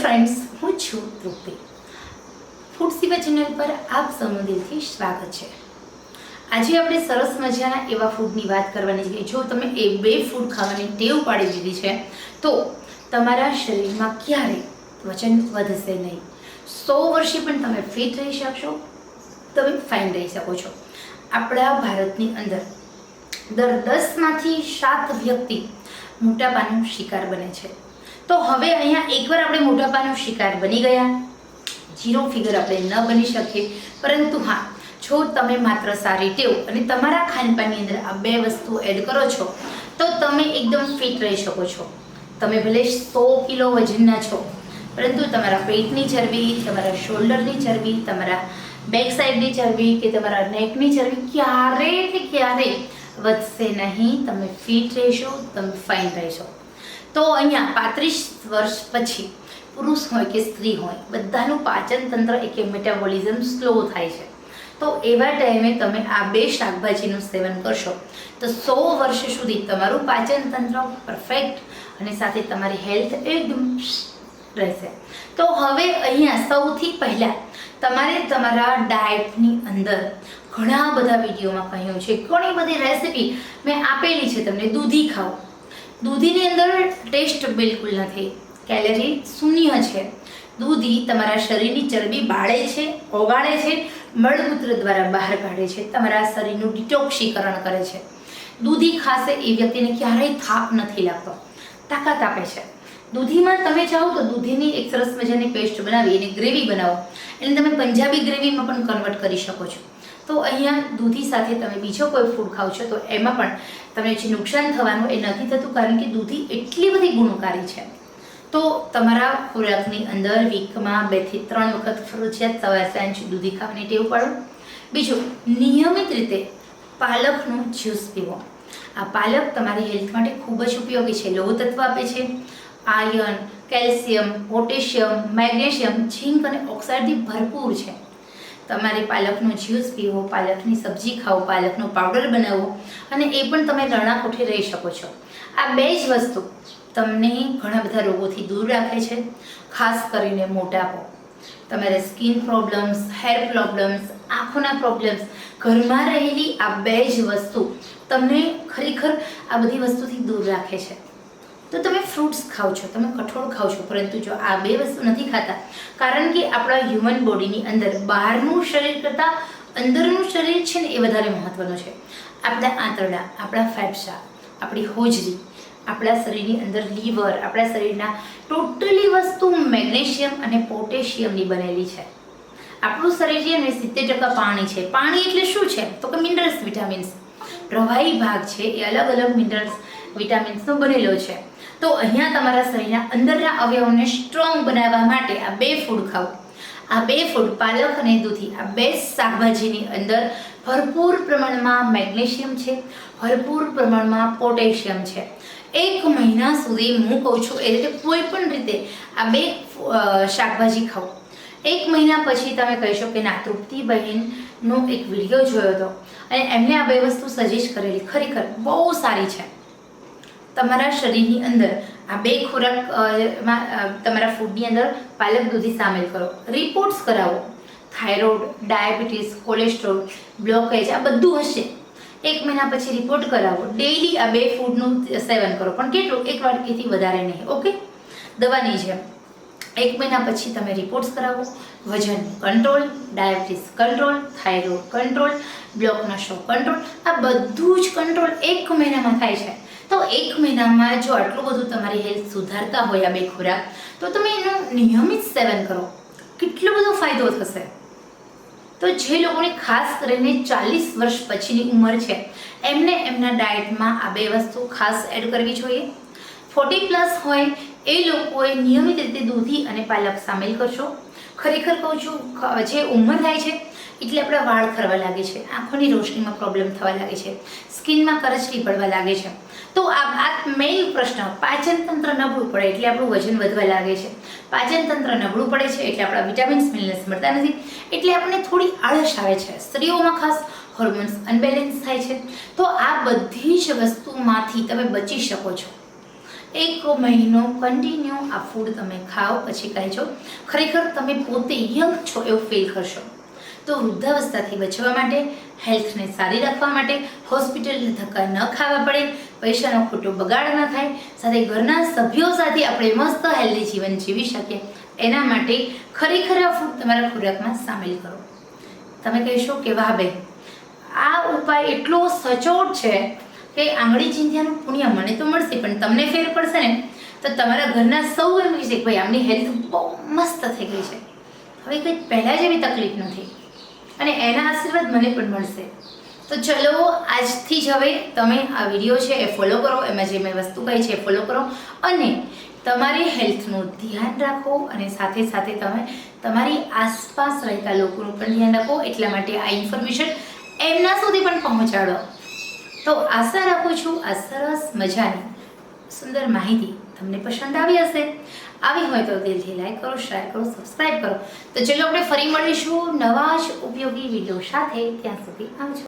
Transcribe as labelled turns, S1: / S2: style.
S1: Friends, હું છું તૃપ્તિ. Food સેવા ચેનલ પર આપ સૌનું દિલથી સ્વાગત છે. આજે આપણે સરસ મજાના એવા ફૂડની વાત કરવાની છે. જો તમે એ બે ફૂડ ખાવાની ટેવ પાડી દીધી છે તો તમારા શરીરમાં ક્યારેય વજન વધશે નહીં. 100 વર્ષે પણ તમે ફિટ રહી શકશો, તમે ફાઇન રહી શકો છો. આપણા ભારતની અંદર દર 10માંથી 7 વ્યક્તિ મોટાપાનો શિકાર બને છે. તો હવે અહીંયા એકવાર આપણે મોટાપાનો શિકાર બની ગયા, ઝીરો ફિગર આપણે ન બની શકીએ, પરંતુ હા, જો તમે માત્ર સારી ટેવ અને તમારા ખાનપાનની અંદર આ બે વસ્તુ એડ કરો છો તો તમે એકદમ ફિટ રહી શકો છો. તમે ભલે 100 કિલો વજનના છો, પરંતુ તમારા પેટની ચરબી, તમારા શોલ્ડરની ચરબી, તમારા બેક સાઈડની ચરબી કે તમારા નેકની ચરબી ક્યારેય વધશે નહીં. તમે ફિટ રહેશો, તમે ફાઇન રહેશો. તો અહીંયા 35 વર્ષ પછી પુરુષ હોય કે સ્ત્રી હોય, બધાનું પાચન તંત્ર કે મેટાબોલિઝમ સ્લો થાય છે. તો એવા ટાઈમે તમે આ બે શાકભાજીનું સેવન કરશો તો 100 વર્ષ સુધી તમારું પાચન તંત્ર પરફેક્ટ અને સાથે તમારી હેલ્થ એકદમ રહેશે. તો હવે અહીંયા સૌથી પહેલાં તમારે તમારા ડાયટની અંદર ઘણા બધા વિડીયોમાં કહ્યું છે, ઘણી બધી રેસિપી મેં આપેલી છે તમને. દૂધી ખાઓ. દૂધીની અંદર ટેસ્ટ બિલકુલ નથી, કેલરી શૂન્ય છે. દૂધી તમારા શરીરની ચરબી બાળે છે, ઓગાળે છે, મળમૂત્ર દ્વારા બહાર કાઢે છે, તમારા શરીરનું ડિટોક્સીકરણ કરે છે. દૂધી ખાશે એ વ્યક્તિને ક્યારેય થાક નથી લાગતો, તાકાત આપે છે. દૂધીમાં તમે ચાહો તો દૂધીની એક સરસ મજાની પેસ્ટ બનાવી એની ગ્રેવી બનાવો, એને તમે પંજાબી ગ્રેવીમાં પણ કન્વર્ટ કરી શકો છો. તો અહીંયા દૂધી સાથે તમે બીજો કોઈ ફૂડ ખાઓ છો તો એમાં પણ તમને જે નુકસાન થવાનું એ નથી થતું, કારણ કે દૂધી એટલી બધી ગુણકારી છે. તો તમારા ખોરાકની અંદર વીકમાં 2 થી 3 વખત ફરજિયાત સવાર સાંજ દૂધી ખાવાની ટેવ પાડો. બીજું, નિયમિત રીતે પાલકનો જ્યુસ પીવો. આ પાલક તમારી હેલ્થ માટે ખૂબ જ ઉપયોગી છે. લોહ તત્વ આપે છે, આયર્ન, કેલ્શિયમ, પોટેશિયમ, મેગ્નેશિયમ, ઝીંક અને ઓક્સાઇડથી ભરપૂર છે. તમારે પાલકનો જ્યુસ પીવો, પાલકની સબ્જી ખાઓ, પાલકનો પાવડર બનાવો અને એ પણ તમે રણા કોઠે રહી શકો છો. આ બે જ વસ્તુ તમને ઘણા બધા રોગોથી દૂર રાખે છે, ખાસ કરીને મોટાપો. તમારે સ્કિન પ્રોબ્લેમ્સ, હેર પ્રોબ્લેમ્સ, આંખોના પ્રોબ્લેમ્સ, ઘરમાં રહેલી આ બે જ વસ્તુ તમને ખરેખર આ બધી વસ્તુથી દૂર રાખે છે. તો તમે ફ્રૂટ્સ ખાઓ છો, તમે કઠોળ ખાઓ છો, પરંતુ જો આ બે વસ્તુ નથી ખાતા, કારણ કે આપણા હ્યુમન બોડીની અંદર બહારનું શરીર કરતાં અંદરનું શરીર છે ને એ વધારે મહત્વનું છે. આપણા આંતરડા, આપણા ફેફસા, આપણી હોજરી, આપણા શરીરની અંદર લીવર, આપણા શરીરના ટોટલી વસ્તુ મેગ્નેશિયમ અને પોટેશિયમની બનેલી છે. આપણું શરીર છે ને 70% પાણી છે. પાણી એટલે શું છે તો કે મિનરલ્સ, વિટામિન્સ. પ્રવાહી ભાગ છે એ અલગ અલગ મિનરલ્સ, વિટામિન્સનો બનેલો છે. તો અહીંયા તમારા શરીરના અંદરના અવયવોને સ્ટ્રોંગ બનાવવા માટે આ બે ફૂડ ખાઓ. આ બે ફૂડ, પાલક અને દૂધી, આ બે શાકભાજીની અંદર ભરપૂર પ્રમાણમાં મેગ્નેશિયમ છે, ભરપૂર પ્રમાણમાં પોટેશિયમ છે. 1 મહિના સુધી હું કહું છું એ રીતે કોઈ પણ રીતે આ બે શાકભાજી ખાઓ. 1 મહિના પછી તમે કહેશો કે ના, તૃપ્તિ બહેનનો એક વિડીયો જોયો હતો અને એમને આ બે વસ્તુ સજેસ્ટ કરેલી, ખરેખર બહુ સારી છે. તમારા શરીરની અંદર આ બે ખોરાક તમારા ફૂડની અંદર પાલક દૂધી સામેલ કરો. રિપોર્ટ્સ કરાવો. થાઇરોઇડ, ડાયાબિટીસ, કોલેસ્ટ્રોલ, બ્લોકેજ આ બધું હશે. 1 મહિના પછી રિપોર્ટ કરાવો. ડેઈલી આ બે ફૂડનું સેવન કરો, પણ કેટલું? 1 વાટકીથી વધારે નહીં. ઓકે, દવાની જેમ. 1 મહિના પછી તમે રિપોર્ટ્સ કરાવો. વજન control, diabetes control, thyroid control, બ્લોકનો શો કંટ્રોલ, આ બધું જ કંટ્રોલ 1 મહિનામાં થાય છે. તો 1 મહિનામાં જો આટલું બધું તમારી હેલ્થ સુધારતા હોય આ બે ખોરાક, તો તમે એનું નિયમિત સેવન કરો, કેટલો બધો ફાયદો થશે. તો જે લોકોની ખાસ કરીને 40 વર્ષ પછીની ઉંમર છે એમને એમના ડાયટમાં આ બે વસ્તુ ખાસ એડ કરવી જોઈએ. 40+ હોય એ લોકોએ નિયમિત રીતે દૂધી અને પાલક સામેલ કરશો. ખરેખર કહું છું, જે ઉંમર થાય છે એટલે આપણા વાળ ખરવા લાગે છે, આંખોની રોશનીમાં પ્રોબ્લેમ થવા લાગે છે, સ્કિનમાં કરચલી પડવા લાગે છે. તો આ મેઇન પ્રશ્ન, પાચન તંત્ર નબળું પડે એટલે આપણું વજન વધવા લાગે છે. પાચન તંત્ર નબળું પડે છે એટલે આપણા વિટામિન્સ, મિનરલ્સ મળતા નથી, એટલે આપણને થોડી આળસ આવે છે. સ્ત્રીઓમાં ખાસ હોર્મોન્સ અનબેલેન્સ થાય છે. તો આ બધી જ વસ્તુમાંથી તમે બચી શકો છો. 1 મહિનો કન્ટિન્યુ આ ફૂડ તમે ખાઓ પછી કહેજો, ખરેખર તમે પોતે યંગ છો એવું ફીલ કરશો. તો વૃદ્ધાવસ્થાથી બચવા માટે, હેલ્થને સારી રાખવા માટે, હોસ્પિટલને ધક્કા ન ખાવા પડે, પૈસાનો ખોટો બગાડ ન થાય, સાથે ઘરના સભ્યો સાથે આપણે મસ્ત હેલ્ધી જીવન જીવી શકીએ, એના માટે ખરેખર આ ફૂડ તમારા ખોરાકમાં સામેલ કરો. તમે કહેશો કે વાહ બેન, આ ઉપાય એટલો સચોટ છે કે આંગળી ચીંધ્યાનું પુણ્ય મને તો મળશે, પણ તમને ફેર પડશે ને તો તમારા ઘરના સૌ એમ કહેશે કે ભાઈ આમની હેલ્થ બહુ મસ્ત થઈ ગઈ છે, હવે કંઈ પહેલાં જેવી તકલીફ નથી, અને એના આશીર્વાદ મને પણ મળશે. તો ચલો આજથી જ હવે તમે આ વિડીયો છે એ ફોલો કરો, એમાં જે મેં વસ્તુ કહી છે એ ફોલો કરો, અને તમારી હેલ્થનું ધ્યાન રાખો, અને સાથે સાથે તમે તમારી આસપાસ રહેતા લોકોનું પણ ધ્યાન રાખો. એટલા માટે આ ઇન્ફોર્મેશન એમના સુધી પણ પહોંચાડો. તો આશા રાખું છું આ સરસ મજાની સુંદર માહિતી તમને પસંદ આવી હશે. આવી હોય તો દિલથી લાઈક કરો, શેર કરો, સબસ્ક્રાઈબ કરો. તો ચલો આપણે ફરી મળીશું નવા જ ઉપયોગી વિડીયો સાથે. ત્યાં સુધી આવજો.